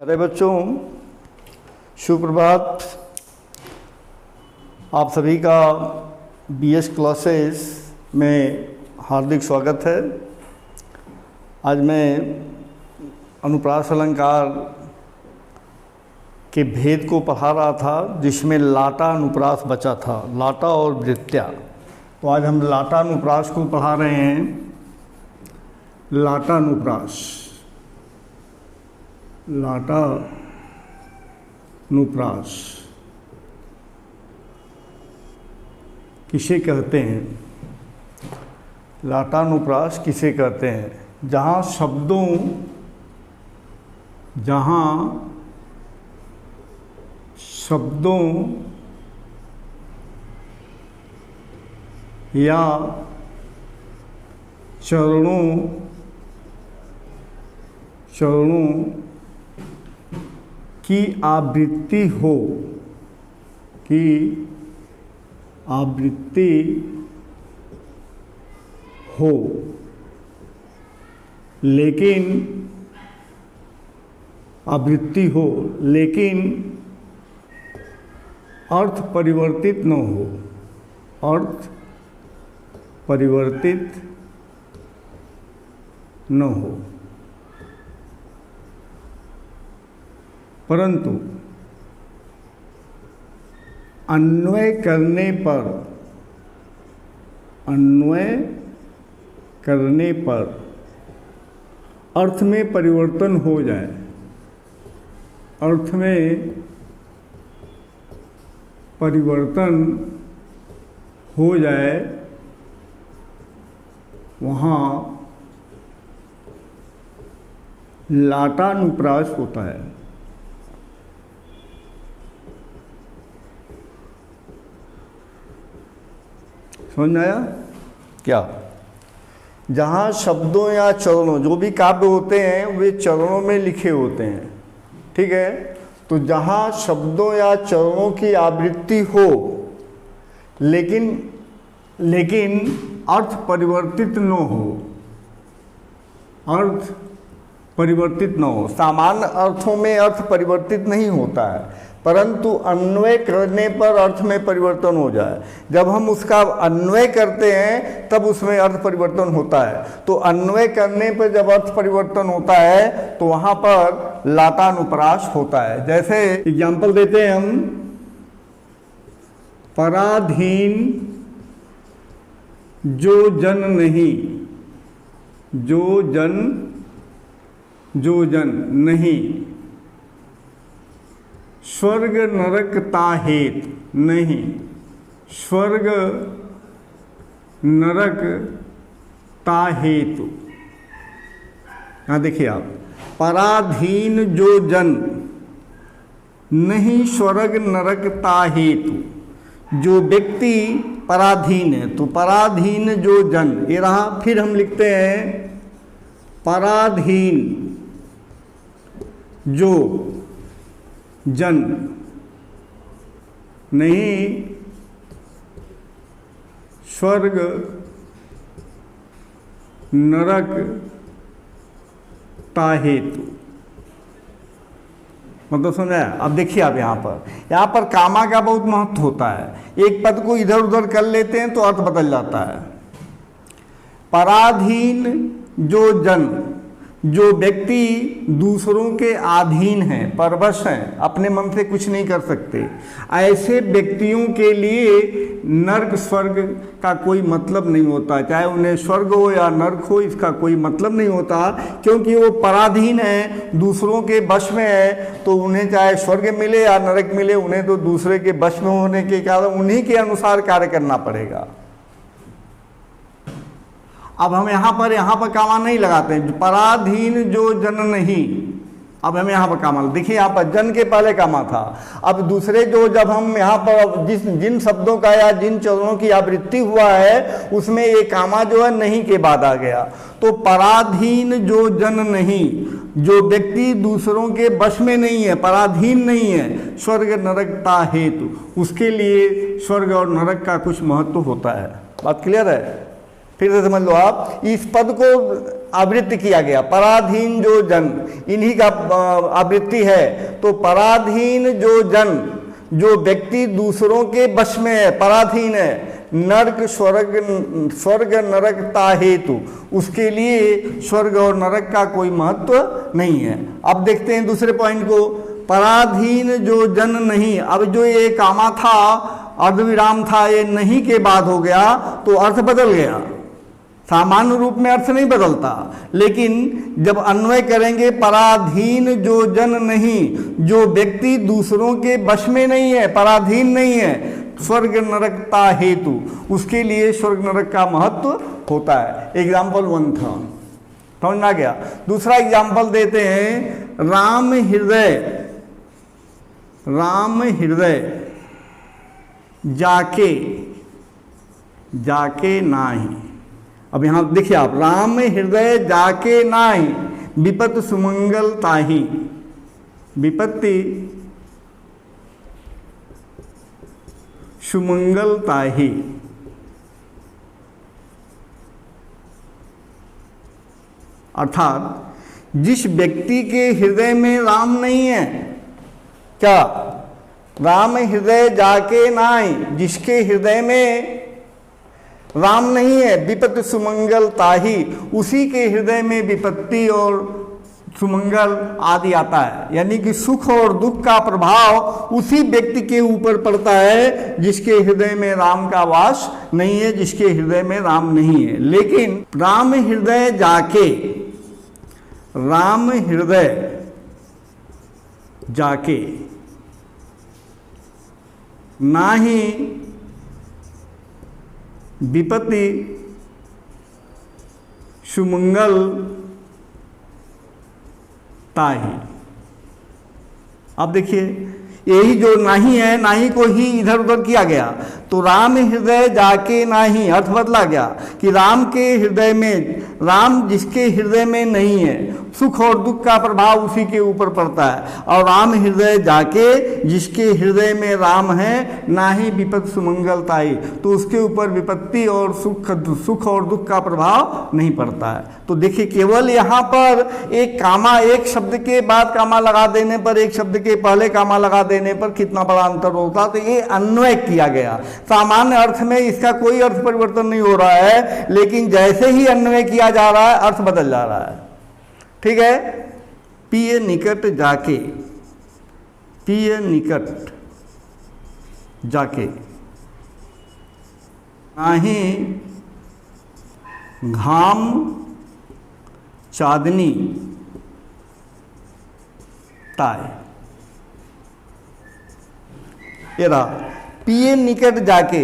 अरे बच्चों, सुप्रभात। आप सभी का बीएस क्लासेस में हार्दिक स्वागत है। आज मैं अनुप्रास अलंकार के भेद को पढ़ा रहा था, जिसमें लाटा अनुप्रास बचा था, लाटा और वृत्त्या। तो आज हम लाटा अनुप्रास को पढ़ा रहे हैं। लाटा अनुप्रास, लाटा अनुप्रास किसे कहते हैं? लाटानुप्रास किसे कहते हैं? जहाँ शब्दों या चरणों की आवृत्ति हो, लेकिन अर्थ परिवर्तित न हो, परंतु अन्वय करने पर अर्थ में परिवर्तन हो जाए, वहाँ लाटानुप्रास होता है। समझ में आया क्या? जहाँ शब्दों या चरणों, जो भी काव्य होते हैं वे चरणों में लिखे होते हैं, ठीक है। तो जहाँ शब्दों या चरणों की आवृत्ति हो, लेकिन अर्थ परिवर्तित न हो, सामान्य अर्थों में अर्थ परिवर्तित नहीं होता है, परंतु अन्वय करने पर अर्थ में परिवर्तन हो जाए। जब हम उसका अन्वय करते हैं तब उसमें अर्थ परिवर्तन होता है। तो अन्वय करने पर जब अर्थ परिवर्तन होता है तो वहाँ पर लाटानुप्रास होता है। जैसे एग्जाम्पल देते हैं हम, पराधीन जो जन नहीं, स्वर्ग नरक ताहेत नहीं, स्वर्ग नरक ताहेतु। यहाँ देखिए आप, पराधीन जो जन नहीं, स्वर्ग नरक ताहेतु। जो व्यक्ति पराधीन है, तो पराधीन जो जन, ये रहा। फिर हम लिखते हैं पराधीन जो जन नहीं, स्वर्ग नरक ताहेतु। मतलब समझा? अब देखिए आप यहाँ पर कामा का बहुत महत्व होता है। एक पद को इधर उधर कर लेते हैं तो अर्थ बदल जाता है। पराधीन जो जन, जो व्यक्ति दूसरों के अधीन हैं, परवश हैं, अपने मन से कुछ नहीं कर सकते, ऐसे व्यक्तियों के लिए नर्क स्वर्ग का कोई मतलब नहीं होता। चाहे उन्हें स्वर्ग हो या नर्क हो, इसका कोई मतलब नहीं होता, क्योंकि वो पराधीन है, दूसरों के वश में है। तो उन्हें चाहे स्वर्ग मिले या नरक मिले, उन्हें तो दूसरे के वश में होने के कारण उन्हीं के अनुसार कार्य करना पड़ेगा। अब हम यहाँ पर कामा नहीं लगाते हैं। पराधीन जो जन नहीं, अब हम यहाँ पर कामा, देखिए यहाँ पर जन के पहले कामा था। अब दूसरे जो, जब हम यहाँ पर जिन शब्दों का या जिन चरणों की आवृत्ति हुआ है, उसमें ये कामा जो है नहीं के बाद आ गया। तो पराधीन जो जन नहीं, जो व्यक्ति दूसरों के वश में नहीं है, पराधीन नहीं है, स्वर्ग नरकता हेतु, उसके लिए स्वर्ग और नरक का कुछ महत्व होता है। बात क्लियर है? फिर से समझ लो आप। इस पद को आवृत्ति किया गया, पराधीन जो जन, इन्हीं का आवृत्ति है। तो पराधीन जो जन, जो व्यक्ति दूसरों के वश में है, पराधीन है, नरक स्वर्ग नरकता हेतु, उसके लिए स्वर्ग और नरक का कोई महत्व नहीं है। अब देखते हैं दूसरे पॉइंट को, पराधीन जो जन नहीं। अब जो ये कामा था, अर्धविराम था, ये नहीं के बाद हो गया तो अर्थ बदल गया। सामान्य रूप में अर्थ नहीं बदलता, लेकिन जब अन्वय करेंगे, पराधीन जो जन नहीं, जो व्यक्ति दूसरों के वश में नहीं है, पराधीन नहीं है, स्वर्ग नरकता हेतु, उसके लिए स्वर्ग नरक का महत्व होता है। एग्जाम्पल 1 था, समझ में आ गया। दूसरा एग्जाम्पल देते हैं, राम हृदय, राम हृदय जाके, जाके नाही। अब यहां देखिए आप, राम हृदय जाके नाही, विपत सुमंगल ताही, विपत्ति सुमंगल ताही। अर्थात जिस व्यक्ति के हृदय में राम नहीं है, क्या राम हृदय जाके नाही, जिसके हृदय में राम नहीं है, विपत सुमंगल ताही, उसी के हृदय में विपत्ति और सुमंगल आदि आता है। यानी कि सुख और दुख का प्रभाव उसी व्यक्ति के ऊपर पड़ता है जिसके हृदय में राम का वास नहीं है, जिसके हृदय में राम नहीं है। लेकिन राम हृदय जाके, राम हृदय जाके नाही विपत्ति सुमंगल ताही। अब देखिए, यही जो नाही है, नाही को ही इधर उधर किया गया, तो राम हृदय जाके नाही, अर्थ बदला गया कि राम के हृदय में, राम जिसके हृदय में नहीं है, सुख और दुख का प्रभाव उसी के ऊपर पड़ता है। और राम हृदय जाके, जिसके हृदय में राम है, नाही विपत सुमंगलताई, तो उसके ऊपर विपत्ति और सुख और दुख का प्रभाव नहीं पड़ता है। तो देखिए, केवल यहाँ पर एक कामा, एक शब्द के बाद कामा लगा देने पर, एक शब्द के पहले कामा लगा देने पर कितना बड़ा अंतर होता। तो ये अन्वय किया गया। सामान्य अर्थ में इसका कोई अर्थ परिवर्तन नहीं हो रहा है, लेकिन जैसे ही अन्वय किया जा रहा है, अर्थ बदल जा रहा है। ठीक है। पिय निकट जाके, पिय निकट जाके नाही घाम चांदनी ताय। ये रहा, पिए निकट जाके,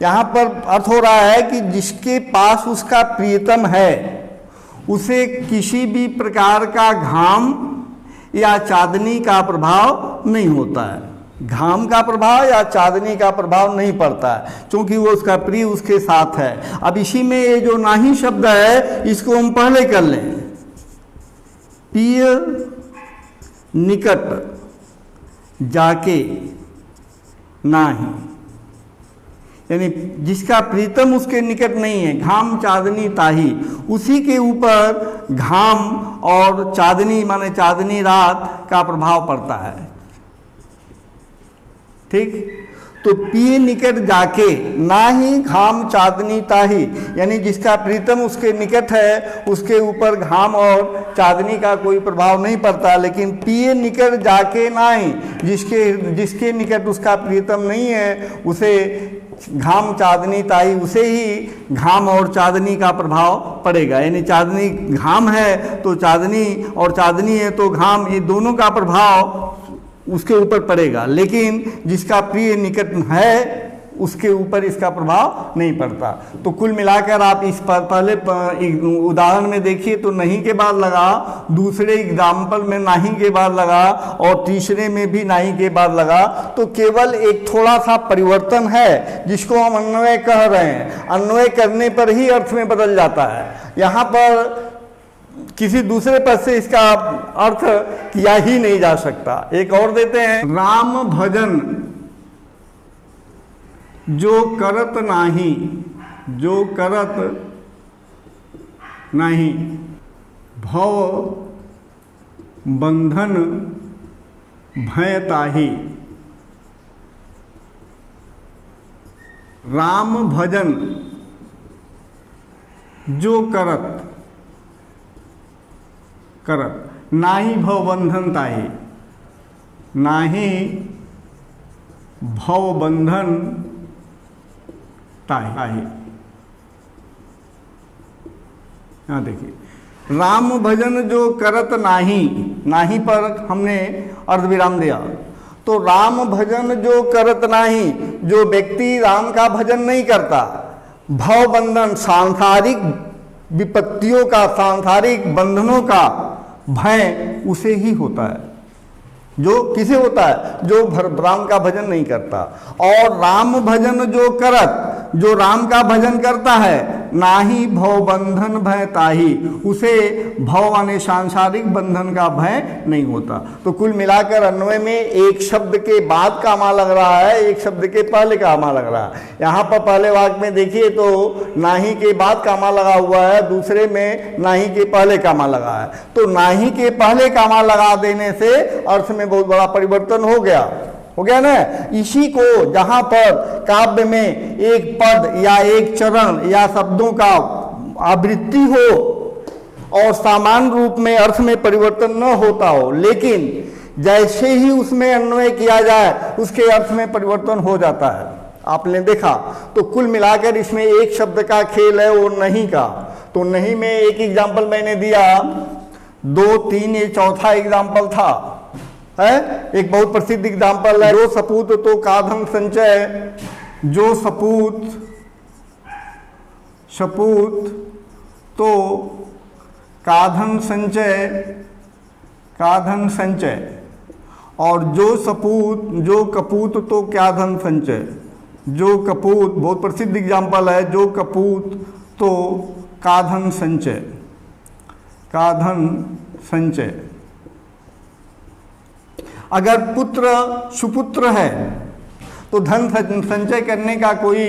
यहां पर अर्थ हो रहा है कि जिसके पास उसका प्रियतम है, उसे किसी भी प्रकार का घाम या चांदनी का प्रभाव नहीं होता है। घाम का प्रभाव या चांदनी का प्रभाव नहीं पड़ता है, क्योंकि वो उसका प्रिय उसके साथ है। अब इसी में ये जो नाही शब्द है, इसको हम पहले कर लें। पिय निकट जाके नाही, यानी जिसका प्रीतम उसके निकट नहीं है, घाम चांदनी ताही, उसी के ऊपर घाम और चांदनी माने चांदनी रात का प्रभाव पड़ता है। ठीक। तो पिए निकट जाके ना ही घाम चांदनी ताही, यानी जिसका प्रीतम उसके निकट है, उसके ऊपर घाम और चांदनी का कोई प्रभाव नहीं पड़ता। लेकिन पिए निकट जाके ना ही, जिसके निकट उसका प्रीतम नहीं है, उसे घाम चांदनी ताई, उसे ही घाम और चांदनी का प्रभाव पड़ेगा। यानी चांदनी घाम है तो चांदनी, और चांदनी है तो घाम, ये दोनों का प्रभाव उसके ऊपर पड़ेगा। लेकिन जिसका प्रिय निकट है, उसके ऊपर इसका प्रभाव नहीं पड़ता। तो कुल मिलाकर आप इस पहले उदाहरण में देखिए तो नहीं के बाद लगा, दूसरे एग्जाम्पल में नहीं के बाद लगा, और तीसरे में भी नहीं के बाद लगा। तो केवल एक थोड़ा सा परिवर्तन है जिसको हम अन्वय कह रहे हैं। अन्वय करने पर ही अर्थ में बदल जाता है। यहाँ पर किसी दूसरे पद से इसका अर्थ किया ही नहीं जा सकता। एक और देते हैं, राम भजन जो करत नाही, जो करत नाही भव बंधन भय ताहि। राम भजन जो करत नाही भव बंधन ताहि, नाही भव बंधन ताहि। यहाँ देखिए, राम भजन जो करत नाही, नाही पर हमने अर्धविराम दिया, तो राम भजन जो करत नाही, जो व्यक्ति राम का भजन नहीं करता, भव बंधन सांसारिक विपत्तियों का, सांसारिक बंधनों का भय उसे ही होता है। जो किसे होता है? जो राम का भजन नहीं करता। और राम भजन जो करत, जो राम का भजन करता है, नाही भव बंधन भय ताहि, उसे भव माने सांसारिक बंधन का भय नहीं होता। तो कुल मिलाकर अन्वय में एक शब्द के बाद कामा लग रहा है, एक शब्द के पहले कामा लग रहा है। यहाँ पर पहले वाक्य में देखिए तो नाही के बाद कामा लगा हुआ है, दूसरे में नाही के पहले कामा लगा है। तो नाही के पहले कामा लगा देने से अर्थ में बहुत बड़ा परिवर्तन हो गया ना। इसी को जहां पर काव्य में एक पद या एक चरण या शब्दों का आवृत्ति हो और सामान्य रूप में अर्थ में परिवर्तन न होता हो, लेकिन जैसे ही उसमें अन्वय किया जाए उसके अर्थ में परिवर्तन हो जाता है, आपने देखा। तो कुल मिलाकर इसमें एक शब्द का खेल है, वो नहीं का। तो नहीं में एक एग्जाम्पल मैंने दिया, 2, 3, ये चौथा एग्जाम्पल था है। एक बहुत प्रसिद्ध एग्जाम्पल है, जो सपूत तो काधन संचय, जो सपूत तो काधन संचय, और जो कपूत तो क्याधन संचय। जो कपूत बहुत प्रसिद्ध एग्जाम्पल है, जो कपूत तो काधन संचय। अगर पुत्र सुपुत्र है तो धन संचय करने का कोई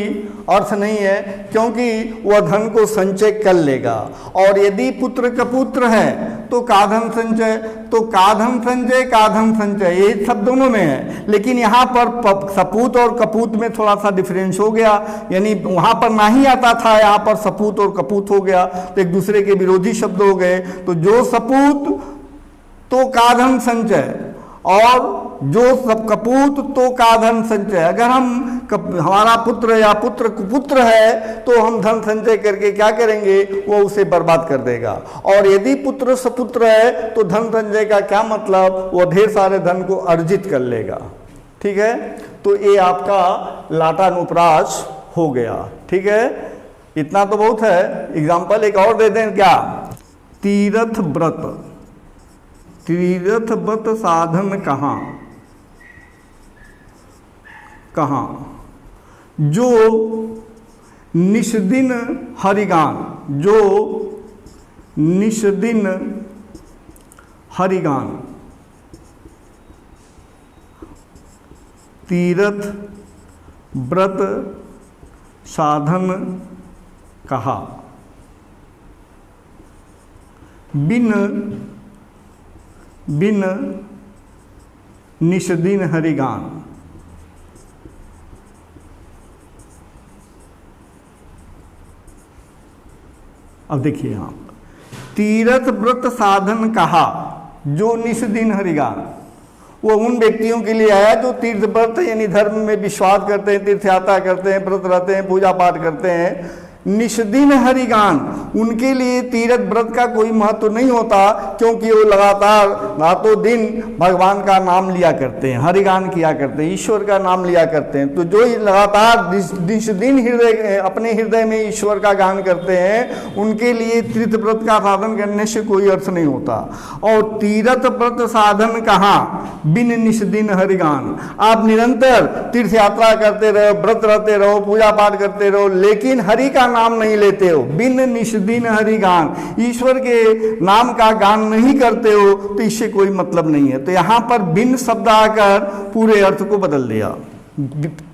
अर्थ नहीं है, क्योंकि वह धन को संचय कर लेगा। और यदि पुत्र कपुत्र है तो काधन संचय, तो काधन संचय ये सब दोनों में है। लेकिन यहाँ पर सपूत और कपूत में थोड़ा सा डिफरेंस हो गया, यानी वहाँ पर नहीं आता था, यहाँ पर सपूत और कपूत हो गया, तो एक दूसरे के विरोधी शब्द हो गए। तो जो सपूत तो काधन संचय और जो सब कपूत तो काधन संचय। अगर हमारा पुत्र या पुत्र कुपुत्र है तो हम धन संचय करके क्या करेंगे, वो उसे बर्बाद कर देगा। और यदि पुत्र सपुत्र है तो धन संचय का क्या मतलब, वो ढेर सारे धन को अर्जित कर लेगा। ठीक है, तो ये आपका लाटानुप्रास हो गया। ठीक है, इतना तो बहुत है। एग्जाम्पल एक और दे दें क्या, तीर्थ व्रत साधन कहाँ, जो निष्दिन हरिगान, तीर्थ व्रत साधन कहा, बिन निष्दिन हरिगान। अब देखिए यहाँ तीर्थ व्रत साधन कहा, जो निष्दिन हरिगान, वो उन व्यक्तियों के लिए आया जो तीर्थ व्रत यानी धर्म में विश्वास करते हैं, तीर्थ यात्रा करते हैं, व्रत रहते हैं, पूजा पाठ करते हैं। निष्दिन हरिगान, उनके लिए तीर्थ व्रत का कोई महत्व नहीं होता, क्योंकि वो लगातार रातों दिन भगवान का नाम लिया करते हैं, हरिगान किया करते हैं, ईश्वर का नाम लिया करते हैं। तो जो लगातार निष्दिन अपने हृदय में ईश्वर का गान करते हैं, उनके लिए तीर्थ व्रत का साधन करने से कोई अर्थ नहीं होता। और तीर्थ व्रत साधन कहाँ, बिन निष्दिन हरिगान। आप निरंतर तीर्थ यात्रा करते रहो, व्रत रहते रहो, पूजा पाठ करते रहो, लेकिन हरि का नाम नहीं लेते हो, बिन निष्दिन हरिगान, ईश्वर के नाम का गान नहीं करते हो, तो इससे कोई मतलब नहीं है। तो यहां पर बिन शब्द आकर पूरे अर्थ को बदल दिया।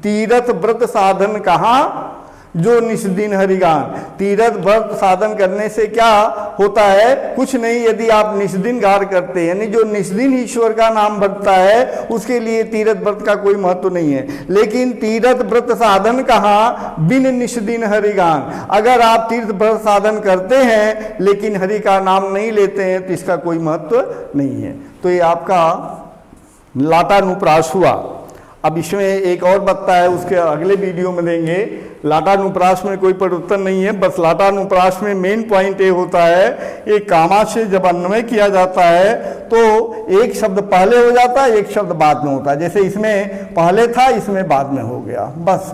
तीर्थ व्रत साधन कहा, जो निस्दिन हरिगान। तीर्थ व्रत साधन करने से क्या होता है? कुछ नहीं। यदि आप निस्दिन गार करते हैं, यानी जो निस्दिन ईश्वर का नाम भरता है, उसके लिए तीर्थ व्रत का कोई महत्व नहीं है। लेकिन तीर्थ व्रत साधन कहाँ? बिन निस्दिन हरिगान। अगर आप तीर्थ व्रत साधन करते हैं लेकिन हरि का नाम नहीं लेते हैं तो इसका कोई महत्व नहीं है। तो ये आपका लाटानुप्रास हुआ। अब इसमें एक और बत्ता है, उसके अगले वीडियो में देंगे। लाटानुप्रास में कोई परिवर्तन नहीं है, बस लाटानुप्रास में मेन पॉइंट ये होता है, ये कामा से जब अन्वय किया जाता है तो एक शब्द पहले हो जाता है, एक शब्द बाद में होता है। जैसे इसमें पहले था, इसमें बाद में हो गया। बस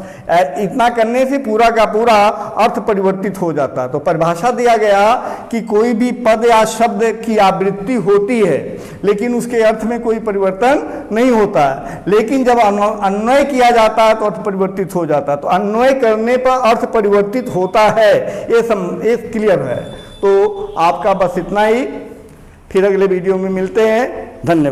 इतना करने से पूरा का पूरा अर्थ परिवर्तित हो जाता है। तो परिभाषा दिया गया कि कोई भी पद या शब्द की आवृत्ति होती है लेकिन उसके अर्थ में कोई परिवर्तन नहीं होता है, लेकिन जब अन्वय किया जाता है तो अर्थ परिवर्तित हो जाता है। तो अन्वय करने पर अर्थ परिवर्तित होता है, ये क्लियर है। तो आपका बस इतना ही, फिर अगले वीडियो में मिलते हैं। धन्यवाद।